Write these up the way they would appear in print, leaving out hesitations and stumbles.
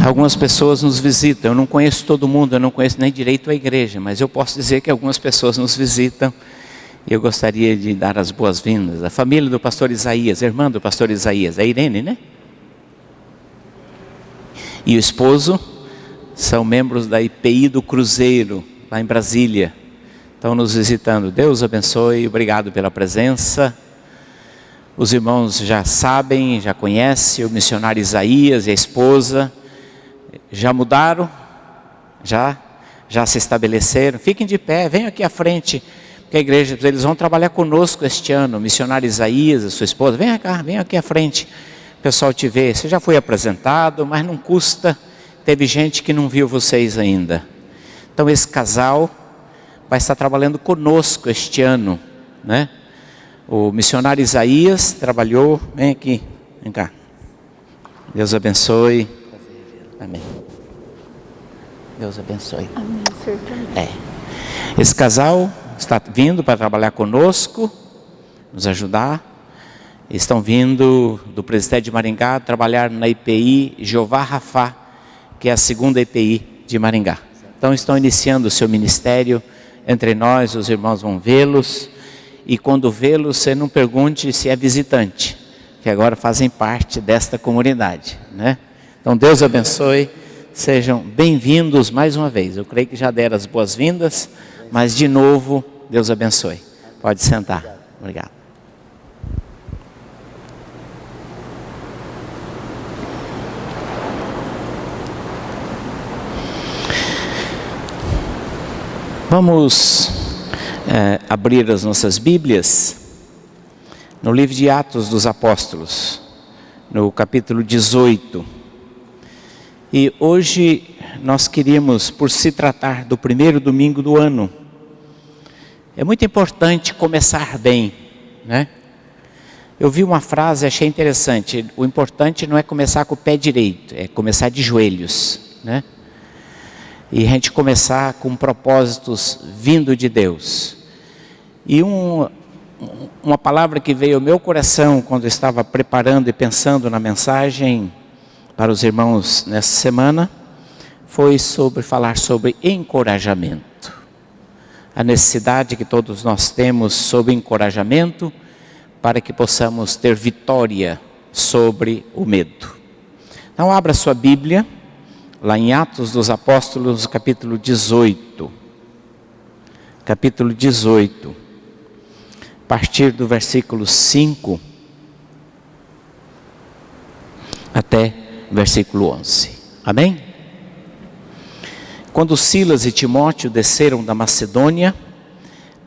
Algumas pessoas nos visitam. Eu não conheço todo mundo, eu não conheço nem direito a igreja, mas eu posso dizer que algumas pessoas nos visitam. E eu gostaria de dar as boas-vindas. A família do pastor Isaías, a irmã do pastor Isaías, a Irene, né? E o esposo são membros da IPI do Cruzeiro, lá em Brasília. Estão nos visitando. Deus abençoe, obrigado pela presença. Os irmãos já sabem, já conhecem o missionário Isaías e a esposa. Já mudaram? Já se estabeleceram? Fiquem de pé, venham aqui à frente, porque a igreja, eles vão trabalhar conosco este ano. O missionário Isaías, a sua esposa, venham aqui à frente. O pessoal te vê, você já foi apresentado, mas não custa. Teve gente que não viu vocês ainda. Então esse casal vai estar trabalhando conosco este ano, né? O missionário Isaías trabalhou, vem aqui, vem cá. Deus abençoe. Amém. Deus abençoe. Amém, Senhor também. Esse casal está vindo para trabalhar conosco, nos ajudar. Estão vindo do Presbitério de Maringá trabalhar na IPI Jeová Rafá, que é a segunda IPI de Maringá. Então estão iniciando o seu ministério entre nós, os irmãos vão vê-los. E quando vê-los, você não pergunte se é visitante, que agora fazem parte desta comunidade, né? Então Deus abençoe, sejam bem-vindos mais uma vez. Eu creio que já deram as boas-vindas, mas de novo, Deus abençoe. Pode sentar. Obrigado. Vamos abrir as nossas Bíblias no livro de Atos dos Apóstolos, no capítulo 18. E hoje nós queríamos, por se tratar do primeiro domingo do ano, é muito importante começar bem, né? Eu vi uma frase, achei interessante. O importante não é começar com o pé direito, é começar de joelhos, né? E a gente começar com propósitos vindo de Deus. E uma palavra que veio ao meu coração quando eu estava preparando e pensando na mensagem para os irmãos nessa semana, foi falar sobre encorajamento. A necessidade que todos nós temos sobre encorajamento para que possamos ter vitória sobre o medo. Então abra sua Bíblia, lá em Atos dos Apóstolos, capítulo 18. Capítulo 18. A partir do versículo 5 até versículo 11. Amém? Quando Silas e Timóteo desceram da Macedônia,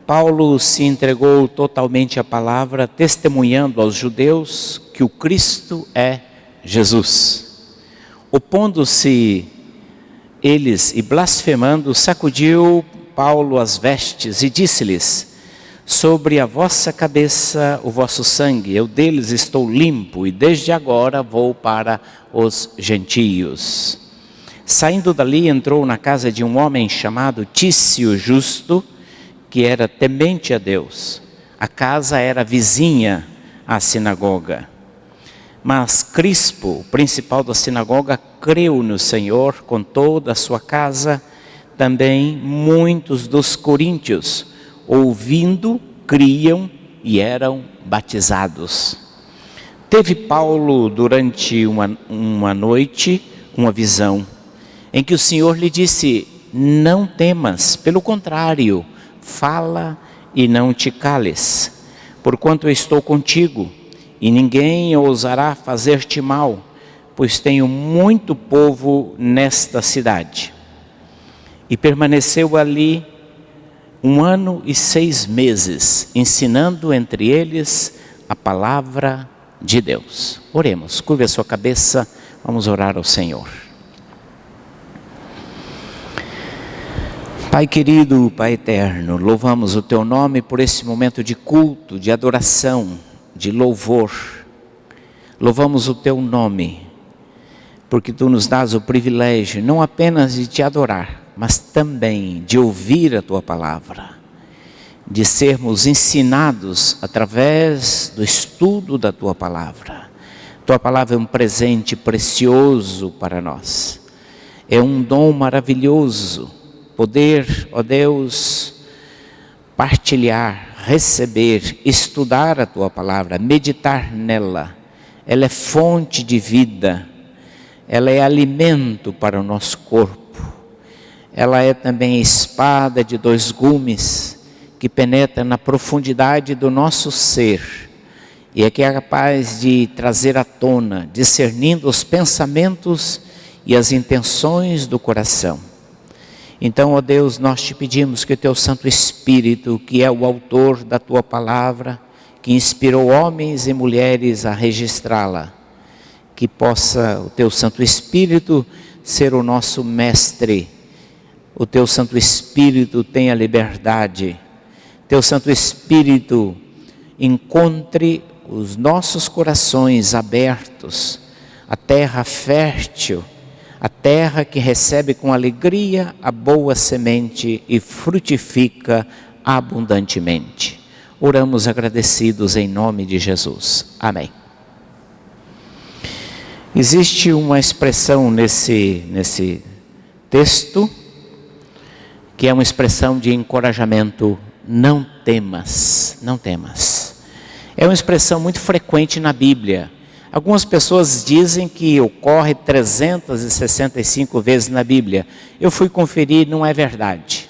Paulo se entregou totalmente à palavra, testemunhando aos judeus que o Cristo é Jesus. Opondo-se eles e blasfemando, sacudiu Paulo as vestes e disse-lhes: sobre a vossa cabeça o vosso sangue, eu deles estou limpo e desde agora vou para os gentios. Saindo dali, entrou na casa de um homem chamado Tício Justo, que era temente a Deus. A casa era vizinha à sinagoga. Mas Crispo, o principal da sinagoga, creu no Senhor com toda a sua casa. Também muitos dos coríntios, ouvindo, criam e eram batizados. Teve Paulo durante uma noite uma visão, em que o Senhor lhe disse: não temas, pelo contrário, fala e não te cales, porquanto eu estou contigo, e ninguém ousará fazer-te mal, pois tenho muito povo nesta cidade. E permaneceu ali 1 ano e 6 meses, ensinando entre eles a palavra de Deus. Oremos, curve a sua cabeça, vamos orar ao Senhor. Pai querido, Pai eterno, louvamos o Teu nome por esse momento de culto, de adoração, de louvor. Louvamos o Teu nome, porque Tu nos dás o privilégio não apenas de Te adorar, mas também de ouvir a Tua palavra, de sermos ensinados através do estudo da Tua palavra. Tua palavra é um presente precioso para nós. É um dom maravilhoso poder, ó Deus, partilhar, receber, estudar a Tua palavra, meditar nela. Ela é fonte de vida, ela é alimento para o nosso corpo. Ela é também espada de dois gumes que penetra na profundidade do nosso ser e é que é capaz de trazer à tona, discernindo os pensamentos e as intenções do coração. Então, ó Deus, nós te pedimos que o Teu Santo Espírito, que é o autor da Tua palavra, que inspirou homens e mulheres a registrá-la, que possa o Teu Santo Espírito ser o nosso mestre. O Teu Santo Espírito tenha liberdade. Teu Santo Espírito encontre os nossos corações abertos, a terra fértil, a terra que recebe com alegria a boa semente e frutifica abundantemente. Oramos agradecidos em nome de Jesus. Amém. Existe uma expressão nesse texto, que é uma expressão de encorajamento: não temas, não temas. É uma expressão muito frequente na Bíblia. Algumas pessoas dizem que ocorre 365 vezes na Bíblia. Eu fui conferir, não é verdade.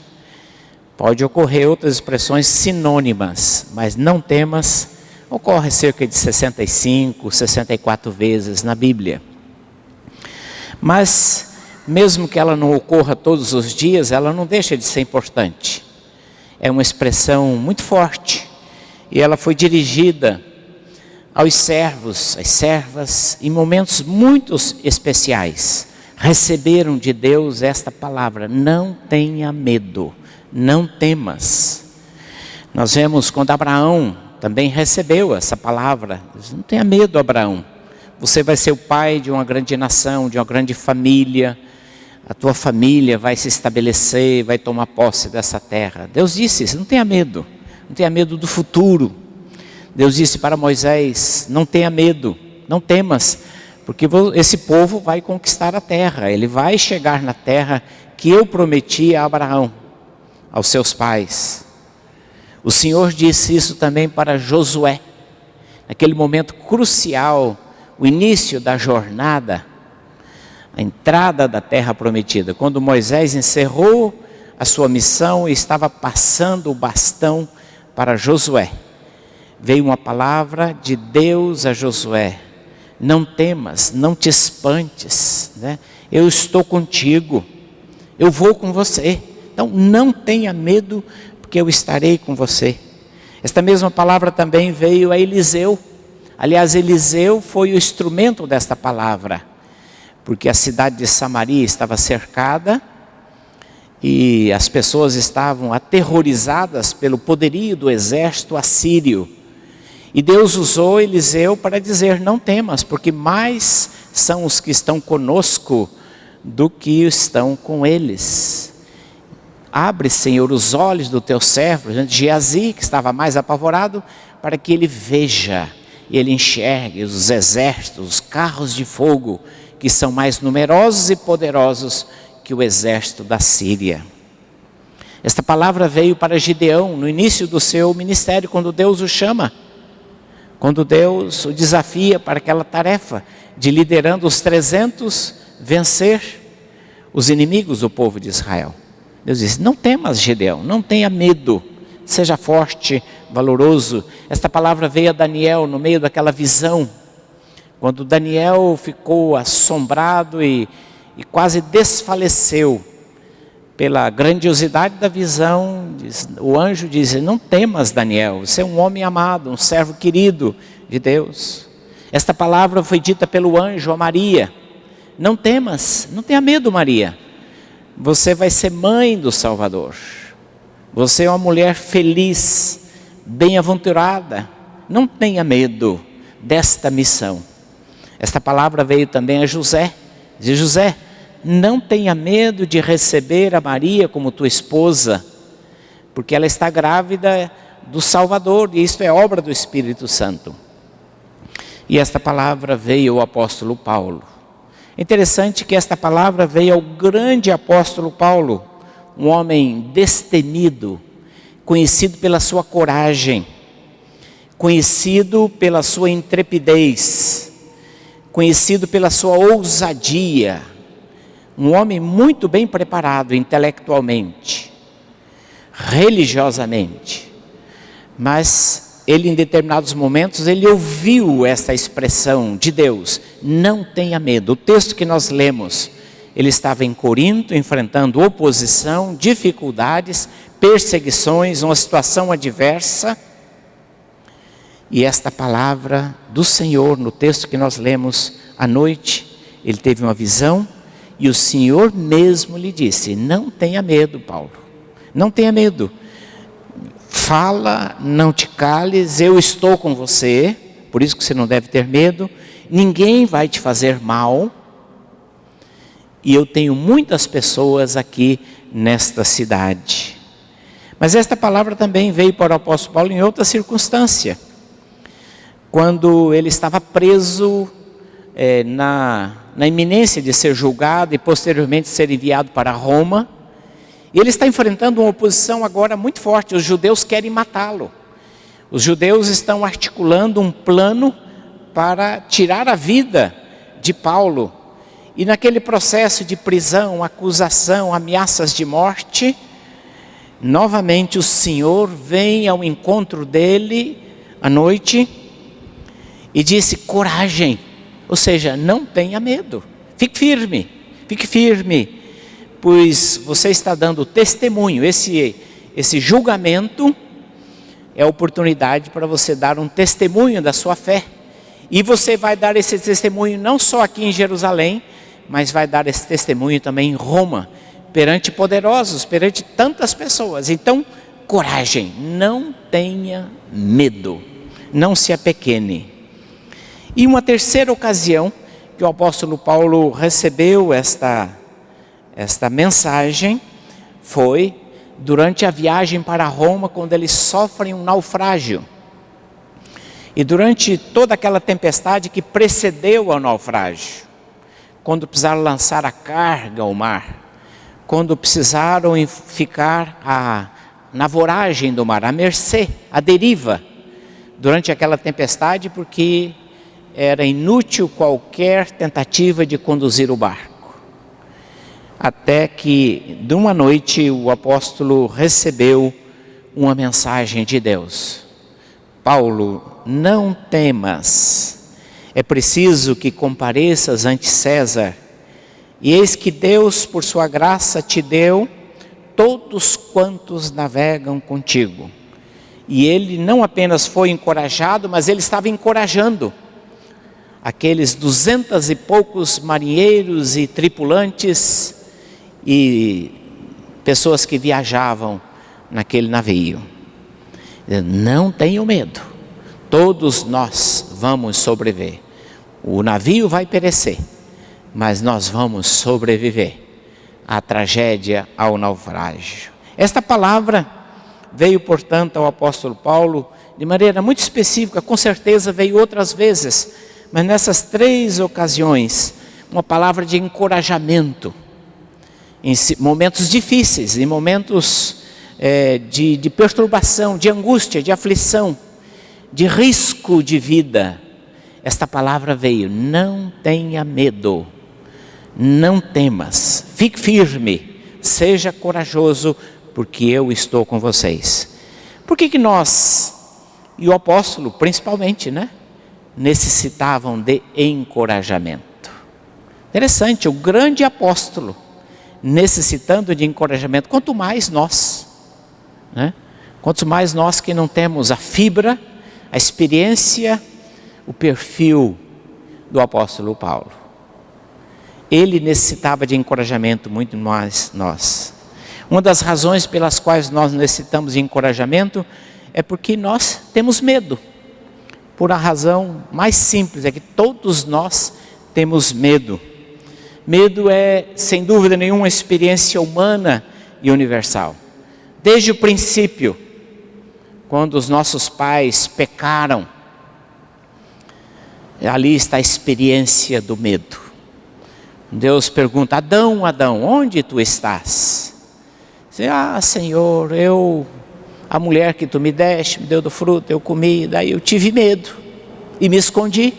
Pode ocorrer outras expressões sinônimas, mas não temas, ocorre cerca de 65, 64 vezes na Bíblia. Mas, mesmo que ela não ocorra todos os dias, ela não deixa de ser importante. É uma expressão muito forte e ela foi dirigida aos servos, às servas, em momentos muito especiais. Receberam de Deus esta palavra: não tenha medo, não temas. Nós vemos quando Abraão também recebeu essa palavra: não tenha medo, Abraão, você vai ser o pai de uma grande nação, de uma grande família, a tua família vai se estabelecer, vai tomar posse dessa terra. Deus disse: não tenha medo, não tenha medo do futuro. Deus disse para Moisés: não tenha medo, não temas, porque esse povo vai conquistar a terra, ele vai chegar na terra que eu prometi a Abraão, aos seus pais. O Senhor disse isso também para Josué, naquele momento crucial, o início da jornada, a entrada da terra prometida, quando Moisés encerrou a sua missão e estava passando o bastão para Josué. Veio uma palavra de Deus a Josué: não temas, não te espantes, né? Eu estou contigo, eu vou com você, então não tenha medo, porque eu estarei com você. Esta mesma palavra também veio a Eliseu. Aliás, Eliseu foi o instrumento desta palavra, porque a cidade de Samaria estava cercada e as pessoas estavam aterrorizadas pelo poderio do exército assírio. E Deus usou Eliseu para dizer: não temas, porque mais são os que estão conosco do que estão com eles. Abre, Senhor, os olhos do teu servo, Geazi, que estava mais apavorado, para que ele veja e ele enxergue os exércitos, os carros de fogo, que são mais numerosos e poderosos que o exército da Síria. Esta palavra veio para Gideão no início do seu ministério, quando Deus o chama, quando Deus o desafia para aquela tarefa de, liderando os 300, vencer os inimigos do povo de Israel. Deus diz: não temas, Gideão, não tenha medo, seja forte, valoroso. Esta palavra veio a Daniel no meio daquela visão, quando Daniel ficou assombrado e quase desfaleceu pela grandiosidade da visão. O anjo diz: não temas, Daniel, você é um homem amado, um servo querido de Deus. Esta palavra foi dita pelo anjo a Maria: não temas, não tenha medo, Maria, você vai ser mãe do Salvador, você é uma mulher feliz, bem-aventurada, não tenha medo desta missão. Esta palavra veio também a José: diz José, não tenha medo de receber a Maria como tua esposa, porque ela está grávida do Salvador, e isto é obra do Espírito Santo. E esta palavra veio ao apóstolo Paulo: Interessante que esta palavra veio ao grande apóstolo Paulo, um homem destemido, conhecido pela sua coragem, conhecido pela sua intrepidez, conhecido pela sua ousadia, um homem muito bem preparado intelectualmente, religiosamente, mas ele em determinados momentos, ele ouviu essa expressão de Deus, não tenha medo. O texto que nós lemos, ele estava em Corinto, enfrentando oposição, dificuldades, perseguições, uma situação adversa, e esta palavra do Senhor, no texto que nós lemos à noite, ele teve uma visão, e o Senhor mesmo lhe disse, não tenha medo, Paulo, não tenha medo, fala, não te cales, eu estou com você, por isso que você não deve ter medo, ninguém vai te fazer mal, e eu tenho muitas pessoas aqui nesta cidade. Mas esta palavra também veio para o apóstolo Paulo em outra circunstância, quando ele estava preso na iminência de ser julgado e posteriormente ser enviado para Roma. E ele está enfrentando uma oposição agora muito forte, os judeus querem matá-lo. Os judeus estão articulando um plano para tirar a vida de Paulo. E naquele processo de prisão, acusação, ameaças de morte, novamente o Senhor vem ao encontro dele à noite e disse, coragem, ou seja, não tenha medo, fique firme, pois você está dando testemunho, esse julgamento é a oportunidade para você dar um testemunho da sua fé, e você vai dar esse testemunho não só aqui em Jerusalém, mas vai dar esse testemunho também em Roma, perante poderosos, perante tantas pessoas. Então, coragem, não tenha medo, não se apequene. E uma terceira ocasião que o apóstolo Paulo recebeu esta mensagem foi durante a viagem para Roma, quando eles sofrem um naufrágio. E durante toda aquela tempestade que precedeu ao naufrágio, quando precisaram lançar a carga ao mar, quando precisaram ficar na voragem do mar, à mercê, à deriva, durante aquela tempestade, porque era inútil qualquer tentativa de conduzir o barco. Até que, de uma noite, o apóstolo recebeu uma mensagem de Deus. Paulo, não temas, é preciso que compareças ante César, e eis que Deus, por sua graça, te deu todos quantos navegam contigo. E ele não apenas foi encorajado, mas ele estava encorajando aqueles 200 e poucos marinheiros e tripulantes e pessoas que viajavam naquele navio. Não tenham medo, todos nós vamos sobreviver. O navio vai perecer, mas nós vamos sobreviver à tragédia, ao naufrágio. Esta palavra veio, portanto, ao apóstolo Paulo de maneira muito específica, com certeza veio outras vezes, mas nessas 3 ocasiões, uma palavra de encorajamento, em momentos difíceis, em momentos de perturbação, de angústia, de aflição, de risco de vida. Esta palavra veio, não tenha medo, não temas, fique firme, seja corajoso, porque eu estou com vocês. Por que nós, e o apóstolo principalmente, necessitavam de encorajamento? Interessante, o grande apóstolo necessitando de encorajamento, quanto mais nós, quanto mais nós que não temos a fibra, a experiência, o perfil do apóstolo Paulo. Ele necessitava de encorajamento muito mais nós. Uma das razões pelas quais nós necessitamos de encorajamento é porque nós temos medo. Por a razão mais simples, é que todos nós temos medo. Medo é, sem dúvida nenhuma, uma experiência humana e universal. Desde o princípio, quando os nossos pais pecaram, ali está a experiência do medo. Deus pergunta: Adão, Adão, onde tu estás? Diz: Senhor, a mulher que tu me deste, me deu do fruto, eu comi, daí eu tive medo e me escondi.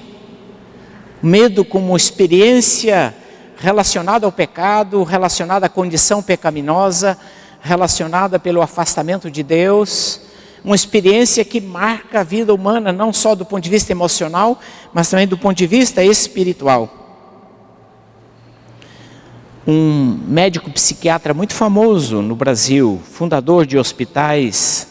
Medo como experiência relacionada ao pecado, relacionada à condição pecaminosa, relacionada pelo afastamento de Deus, uma experiência que marca a vida humana, não só do ponto de vista emocional, mas também do ponto de vista espiritual. Um médico psiquiatra muito famoso no Brasil, fundador de hospitais,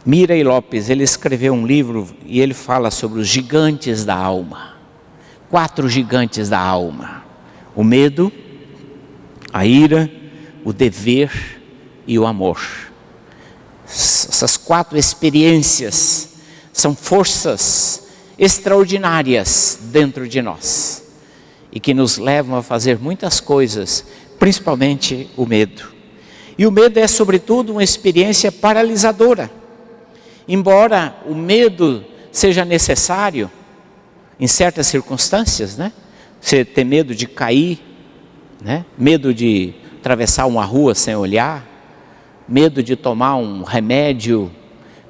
Mirey Lopes, ele escreveu um livro e ele fala sobre os gigantes da alma. 4 gigantes da alma: o medo, a ira, o dever e o amor. Essas 4 experiências são forças extraordinárias dentro de nós e que nos levam a fazer muitas coisas, principalmente o medo. E o medo é, sobretudo, uma experiência paralisadora. Embora o medo seja necessário em certas circunstâncias, né? Você ter medo de cair, né? Medo de atravessar uma rua sem olhar, medo de tomar um remédio,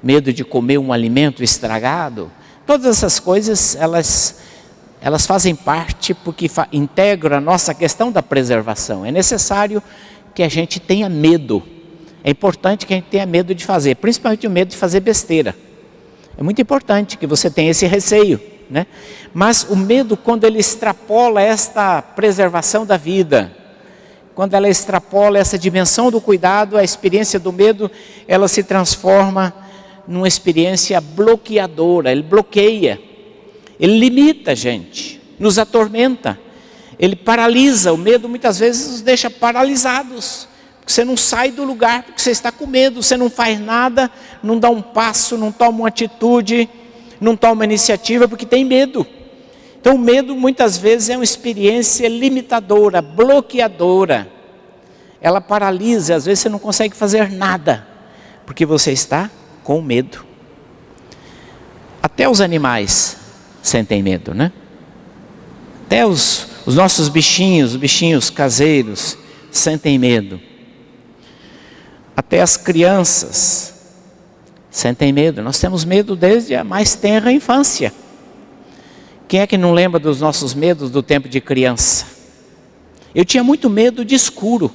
medo de comer um alimento estragado. Todas essas coisas, elas fazem parte porque integram a nossa questão da preservação. É necessário que a gente tenha medo. É importante que a gente tenha medo de fazer, principalmente o medo de fazer besteira. É muito importante que você tenha esse receio, né? Mas o medo, quando ele extrapola esta preservação da vida, quando ela extrapola essa dimensão do cuidado, a experiência do medo, ela se transforma numa experiência bloqueadora. Ele bloqueia, ele limita a gente, nos atormenta, ele paralisa. O medo muitas vezes nos deixa paralisados, porque você não sai do lugar, porque você está com medo, você não faz nada, não dá um passo, não toma uma atitude, não toma uma iniciativa, porque tem medo. Então o medo muitas vezes é uma experiência limitadora, bloqueadora. Ela paralisa, às vezes você não consegue fazer nada, porque você está com medo. Até os animais sentem medo, né? Até os nossos bichinhos, os bichinhos caseiros, sentem medo. Até as crianças sentem medo. Nós temos medo desde a mais tenra infância. Quem é que não lembra dos nossos medos do tempo de criança? Eu tinha muito medo de escuro.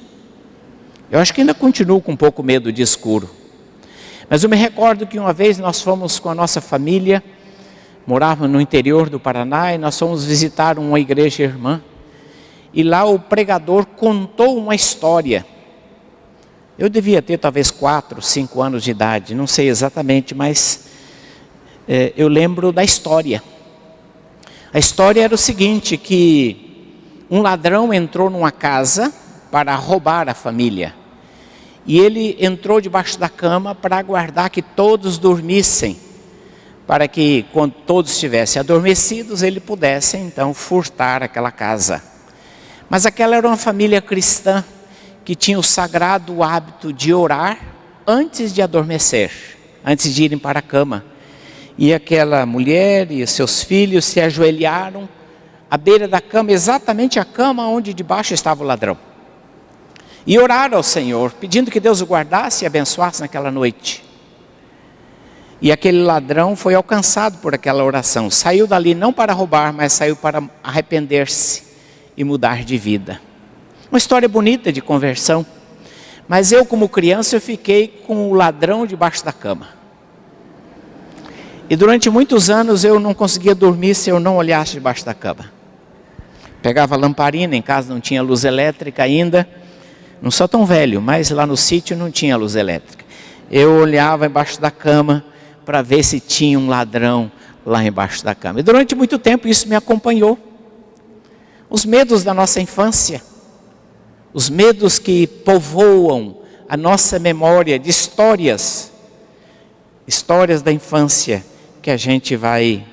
Eu acho que ainda continuo com um pouco medo de escuro. Mas eu me recordo que uma vez nós fomos com a nossa família, morávamos no interior do Paraná, e nós fomos visitar uma igreja irmã. E lá o pregador contou uma história. Eu devia ter talvez 4, 5 anos de idade, não sei exatamente, mas eu lembro da história. A história era o seguinte, que um ladrão entrou numa casa para roubar a família. E ele entrou debaixo da cama para aguardar que todos dormissem, para que quando todos estivessem adormecidos, ele pudesse então furtar aquela casa. Mas aquela era uma família cristã, que tinha o sagrado hábito de orar antes de adormecer, antes de irem para a cama. E aquela mulher e seus filhos se ajoelharam à beira da cama, exatamente a cama onde debaixo estava o ladrão. E oraram ao Senhor, pedindo que Deus o guardasse e abençoasse naquela noite. E aquele ladrão foi alcançado por aquela oração. Saiu dali não para roubar, mas saiu para arrepender-se e mudar de vida. Uma história bonita de conversão. Mas eu, como criança, eu fiquei com o ladrão debaixo da cama. E durante muitos anos eu não conseguia dormir se eu não olhasse debaixo da cama. Pegava a lamparina, em casa não tinha luz elétrica ainda. Não sou tão velho, mas lá no sítio não tinha luz elétrica. Eu olhava embaixo da cama para ver se tinha um ladrão lá embaixo da cama. E durante muito tempo isso me acompanhou. Os medos da nossa infância. Os medos que povoam a nossa memória de histórias da infância que a gente vai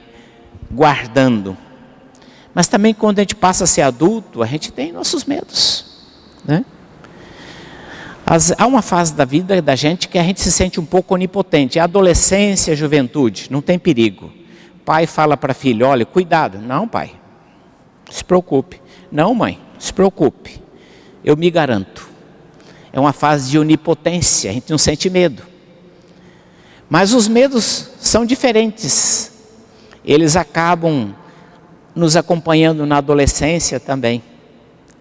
guardando. Mas também quando a gente passa a ser adulto, a gente tem nossos medos, né? Há uma fase da vida da gente que a gente se sente um pouco onipotente. É a adolescência, a juventude, não tem perigo. Pai fala para filho, olha, cuidado. Não, pai, não se preocupe. Não, mãe, não se preocupe, eu me garanto. É uma fase de onipotência, a gente não sente medo. Mas os medos são diferentes. Eles acabam nos acompanhando na adolescência também.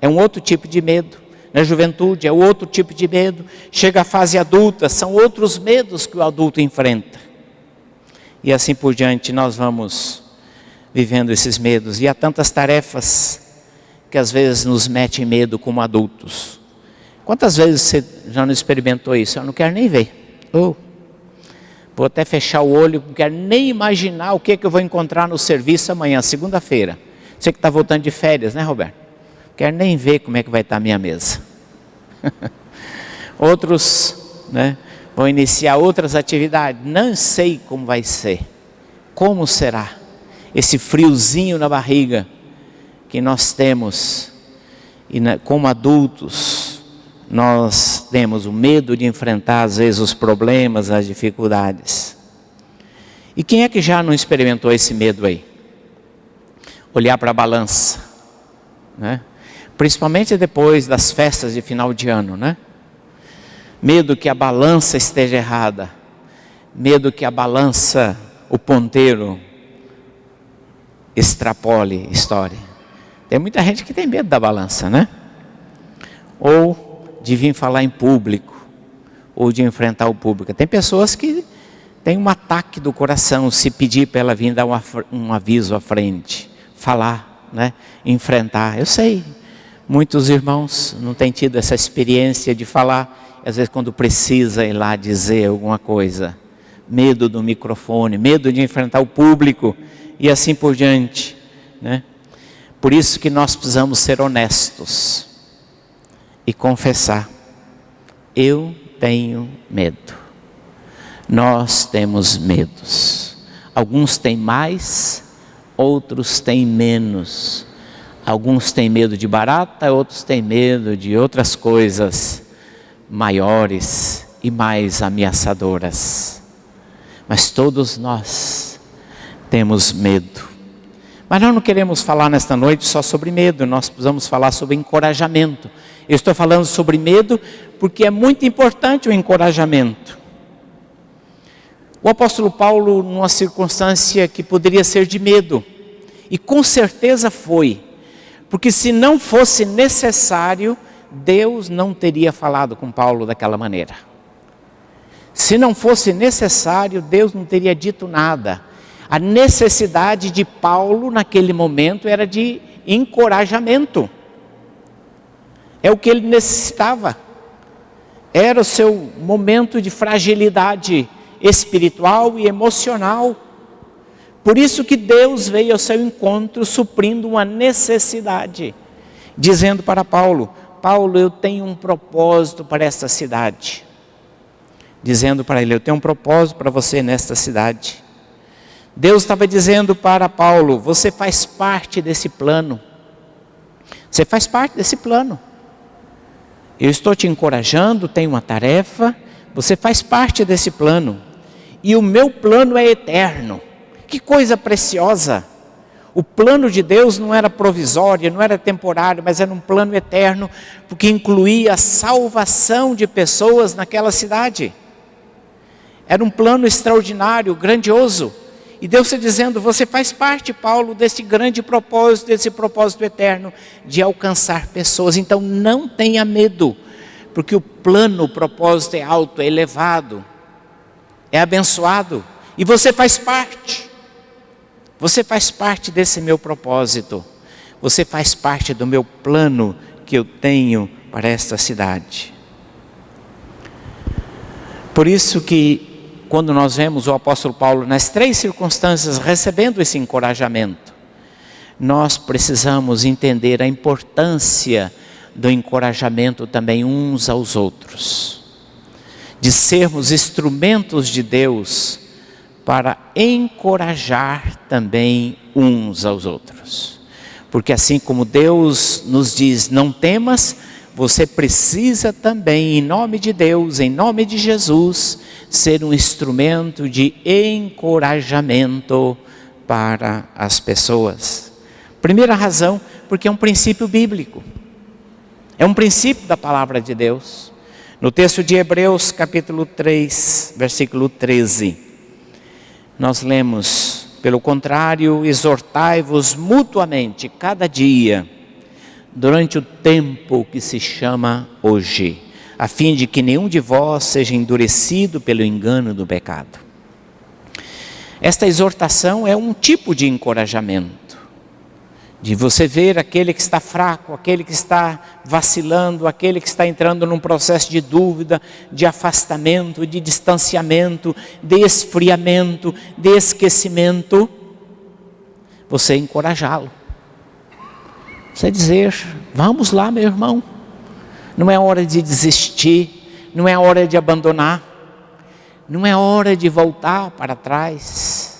É um outro tipo de medo. Na juventude é outro tipo de medo. Chega a fase adulta, são outros medos que o adulto enfrenta. E assim por diante nós vamos vivendo esses medos. E há tantas tarefas que às vezes nos metem medo como adultos. Quantas vezes você já não experimentou isso? Eu não quero nem ver. Vou até fechar o olho, não quero nem imaginar o que eu vou encontrar no serviço amanhã, segunda-feira. Você que está voltando de férias, né, Roberto? Não quero nem ver como é que vai estar a minha mesa. Outros, né, vão iniciar outras atividades. Não sei como vai ser. Como será? Esse friozinho na barriga que nós temos. E como adultos, nós temos o medo de enfrentar às vezes os problemas, as dificuldades. E quem é que já não experimentou esse medo aí? Olhar para a balança, né? Principalmente depois das festas de final de ano, né? Medo que a balança esteja errada. Medo que a balança, o ponteiro, extrapole história. Tem muita gente que tem medo da balança, né? Ou de vir falar em público, ou de enfrentar o público. Tem pessoas que têm um ataque do coração se pedir para ela vir dar um aviso à frente, falar, né? Enfrentar. Eu sei, muitos irmãos não têm tido essa experiência de falar, às vezes quando precisa ir lá dizer alguma coisa. Medo do microfone, medo de enfrentar o público e assim por diante, né? Por isso que nós precisamos ser honestos e confessar: eu tenho medo. Nós temos medos. Alguns têm mais, outros têm menos. Alguns têm medo de barata, outros têm medo de outras coisas maiores e mais ameaçadoras. Mas todos nós temos medo. Mas nós não queremos falar nesta noite só sobre medo, nós precisamos falar sobre encorajamento. Eu estou falando sobre medo porque é muito importante o encorajamento. O apóstolo Paulo, numa circunstância que poderia ser de medo, e com certeza foi, porque se não fosse necessário, Deus não teria falado com Paulo daquela maneira. Se não fosse necessário, Deus não teria dito nada. A necessidade de Paulo naquele momento era de encorajamento. É o que ele necessitava. Era o seu momento de fragilidade espiritual e emocional. Por isso que Deus veio ao seu encontro suprindo uma necessidade, dizendo para Paulo: Paulo, eu tenho um propósito para esta cidade. Dizendo para ele: eu tenho um propósito para você nesta cidade. Deus estava dizendo para Paulo: você faz parte desse plano. Você faz parte desse plano. Eu estou te encorajando, tenho uma tarefa, você faz parte desse plano. E o meu plano é eterno. Que coisa preciosa. O plano de Deus não era provisório, não era temporário, mas era um plano eterno, porque incluía a salvação de pessoas naquela cidade. Era um plano extraordinário, grandioso. E Deus está dizendo: você faz parte, Paulo, desse grande propósito, desse propósito eterno de alcançar pessoas. Então não tenha medo, porque o plano, o propósito é alto, é elevado, é abençoado. E você faz parte. Você faz parte desse meu propósito. Você faz parte do meu plano que eu tenho para esta cidade. Por isso que quando nós vemos o apóstolo Paulo nas 3 circunstâncias recebendo esse encorajamento, nós precisamos entender a importância do encorajamento também uns aos outros, de sermos instrumentos de Deus para encorajar também uns aos outros. Porque assim como Deus nos diz: não temas, você precisa também, em nome de Deus, em nome de Jesus, ser um instrumento de encorajamento para as pessoas. Primeira razão, Porque é um princípio bíblico. É um princípio da palavra de Deus. No texto de Hebreus, capítulo 3, versículo 13, nós lemos: pelo contrário, exortai-vos mutuamente cada dia, durante o tempo que se chama hoje, a fim de que nenhum de vós seja endurecido pelo engano do pecado. Esta exortação é um tipo de encorajamento, de você ver aquele que está fraco, aquele que está vacilando, aquele que está entrando num processo de dúvida, de afastamento, de distanciamento, de esfriamento, de esquecimento, você encorajá-lo. Você dizer: vamos lá, meu irmão, não é hora de desistir, não é hora de abandonar, não é hora de voltar para trás,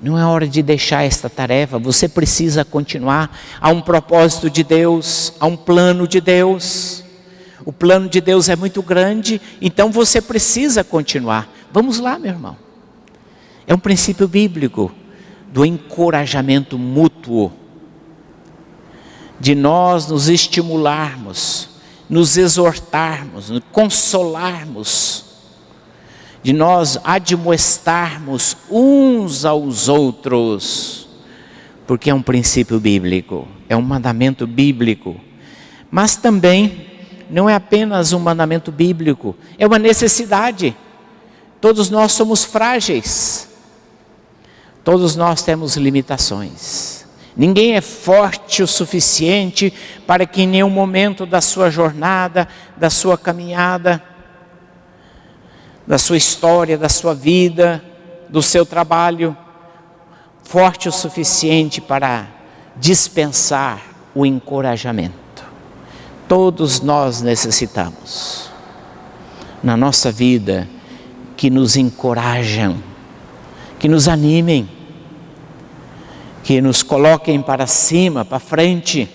não é hora de deixar esta tarefa, você precisa continuar. Há um propósito de Deus, há um plano de Deus, o plano de Deus é muito grande, então você precisa continuar. Vamos lá, meu irmão. É um princípio bíblico do encorajamento mútuo, de nós nos estimularmos, nos exortarmos, nos consolarmos, de nós admoestarmos uns aos outros, porque é um princípio bíblico, é um mandamento bíblico. Mas também não é apenas um mandamento bíblico, é uma necessidade. Todos nós somos frágeis, todos nós temos limitações. Ninguém é forte o suficiente para que em nenhum momento da sua jornada, da sua caminhada, da sua história, da sua vida, do seu trabalho, forte o suficiente para dispensar o encorajamento. Todos nós necessitamos, na nossa vida, que nos encorajam, que nos animem, que nos coloquem para cima, para frente,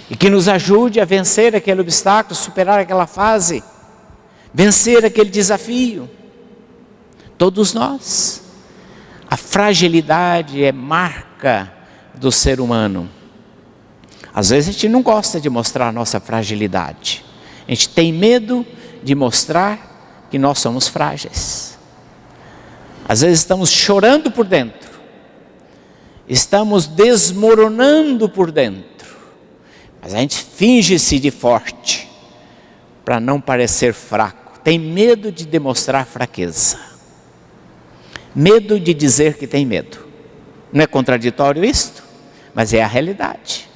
e que nos ajude a vencer aquele obstáculo, superar aquela fase, vencer aquele desafio. Todos nós. A fragilidade é marca do ser humano. Às vezes a gente não gosta de mostrar a nossa fragilidade. A gente tem medo de mostrar que nós somos frágeis. Às vezes estamos chorando por dentro. Estamos desmoronando por dentro. Mas a gente finge-se de forte, para não parecer fraco. Tem medo de demonstrar fraqueza. Medo de dizer que tem medo. Não é contraditório isto? Mas é a realidade.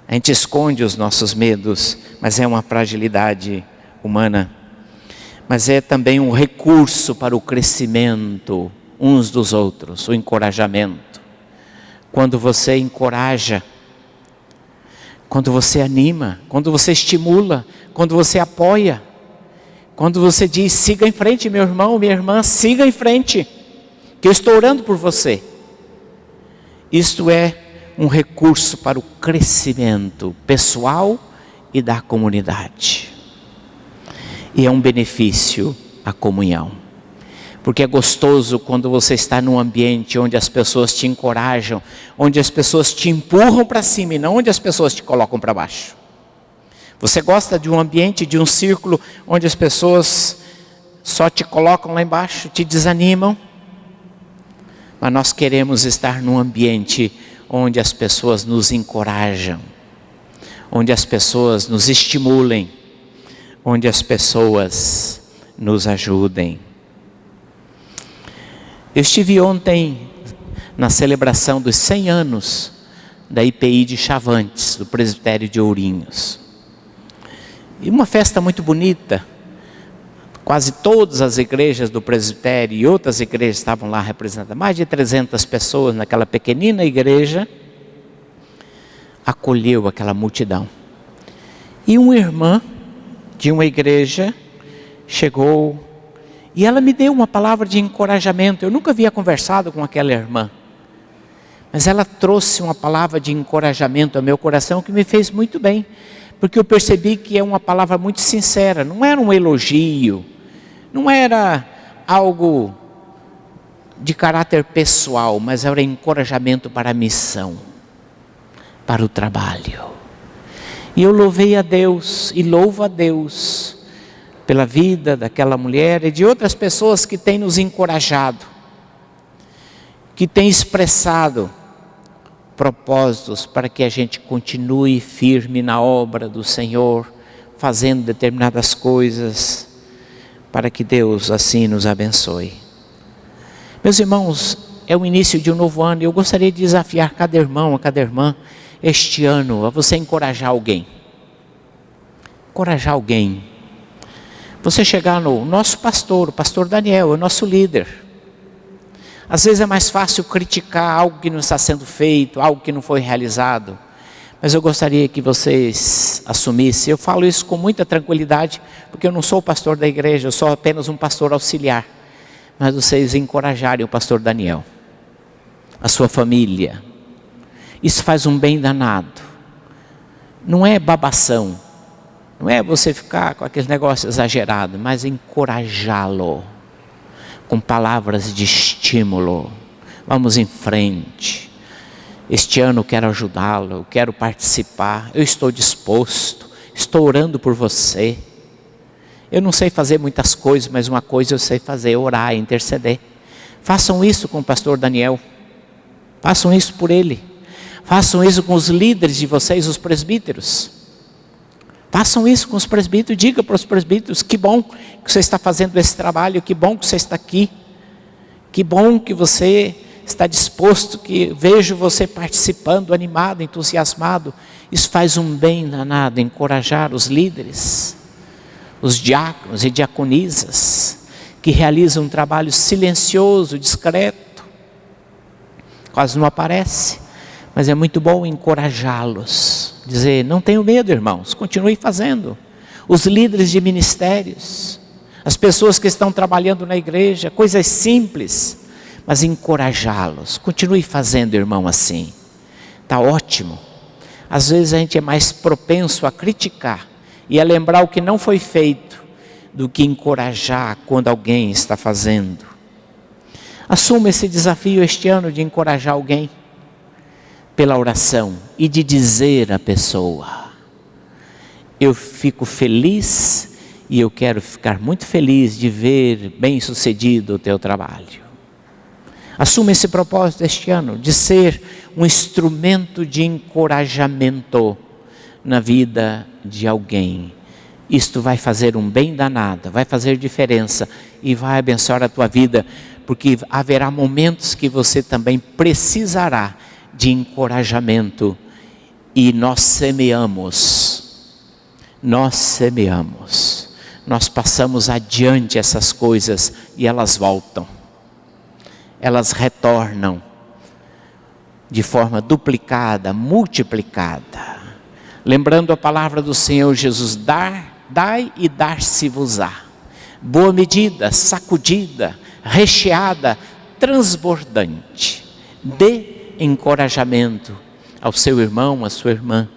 A gente esconde os nossos medos, mas é uma fragilidade humana. Mas é também um recurso para o crescimento uns dos outros, o encorajamento. Quando você encoraja, quando você anima, quando você estimula, quando você apoia, quando você diz: siga em frente, meu irmão, minha irmã, siga em frente, que eu estou orando por você. Isto é um recurso para o crescimento pessoal e da comunidade. E é um benefício a comunhão. Porque é gostoso quando você está num ambiente onde as pessoas te encorajam, onde as pessoas te empurram para cima e não onde as pessoas te colocam para baixo. Você gosta de um ambiente, de um círculo onde as pessoas só te colocam lá embaixo, te desanimam? Mas nós queremos estar num ambiente onde as pessoas nos encorajam, onde as pessoas nos estimulem, onde as pessoas nos ajudem. Eu estive ontem na celebração dos 100 anos da IPI de Chavantes, do Presbitério de Ourinhos. E uma festa muito bonita. Quase todas as igrejas do presbitério e outras igrejas estavam lá representadas. Mais de 300 pessoas naquela pequenina igreja. Acolheu aquela multidão. E uma irmã de uma igreja chegou e ela me deu uma palavra de encorajamento. Eu nunca havia conversado com aquela irmã, mas ela trouxe uma palavra de encorajamento ao meu coração que me fez muito bem, porque eu percebi que é uma palavra muito sincera. Não era um elogio, não era algo de caráter pessoal, mas era encorajamento para a missão, para o trabalho. E eu louvei a Deus e louvo a Deus pela vida daquela mulher e de outras pessoas que têm nos encorajado, que têm expressado propósitos para que a gente continue firme na obra do Senhor, fazendo determinadas coisas, para que Deus assim nos abençoe. Meus irmãos, é o início de um novo ano e eu gostaria de desafiar cada irmão, a cada irmã, este ano, a você encorajar alguém. Encorajar alguém. Você chegar no nosso pastor, o pastor Daniel, é o nosso líder. Às vezes é mais fácil criticar algo que não está sendo feito, algo que não foi realizado. Mas eu gostaria que vocês assumissem, eu falo isso com muita tranquilidade, porque eu não sou o pastor da igreja, eu sou apenas um pastor auxiliar. Mas vocês encorajarem o pastor Daniel, a sua família. Isso faz um bem danado. Não é babação, não é você ficar com aquele negócio exagerado, mas encorajá-lo com palavras de estímulo. Vamos em frente. Este ano eu quero ajudá-lo, eu quero participar, eu estou disposto, estou orando por você. Eu não sei fazer muitas coisas, mas uma coisa eu sei fazer, orar, interceder. Façam isso com o pastor Daniel, façam isso por ele, façam isso com os líderes de vocês, os presbíteros. Façam isso com os presbíteros, diga para os presbíteros, que bom que você está fazendo esse trabalho, que bom que você está aqui, que bom que você está disposto, que vejo você participando, animado, entusiasmado. Isso faz um bem danado, encorajar os líderes, os diáconos e diaconisas, que realizam um trabalho silencioso, discreto, quase não aparece, mas é muito bom encorajá-los, dizer, não tenham medo, irmãos, continue fazendo. Os líderes de ministérios, as pessoas que estão trabalhando na igreja, coisas simples, mas encorajá-los, continue fazendo, irmão, assim, está ótimo. Às vezes a gente é mais propenso a criticar e a lembrar o que não foi feito, do que encorajar quando alguém está fazendo. Assuma esse desafio este ano de encorajar alguém, pela oração, e de dizer à pessoa, eu fico feliz e eu quero ficar muito feliz de ver bem sucedido o teu trabalho. Assuma esse propósito este ano, de ser um instrumento de encorajamento na vida de alguém. Isto vai fazer um bem danado, vai fazer diferença e vai abençoar a tua vida, porque haverá momentos que você também precisará de encorajamento e nós semeamos, nós passamos adiante essas coisas e elas voltam, elas retornam de forma duplicada, multiplicada. Lembrando a palavra do Senhor Jesus, dai e dar-se-vos-á. Boa medida, sacudida, recheada, transbordante. Dê encorajamento ao seu irmão, à sua irmã.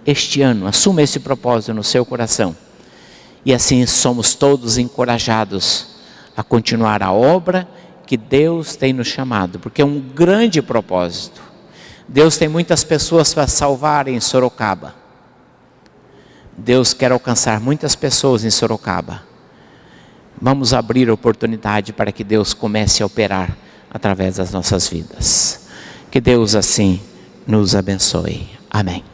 Este ano, assuma esse propósito no seu coração. E assim somos todos encorajados a continuar a obra que Deus tem nos chamado, porque é um grande propósito. Deus tem muitas pessoas para salvar em Sorocaba. Deus quer alcançar muitas pessoas em Sorocaba. Vamos abrir a oportunidade para que Deus comece a operar através das nossas vidas. Que Deus assim nos abençoe. Amém.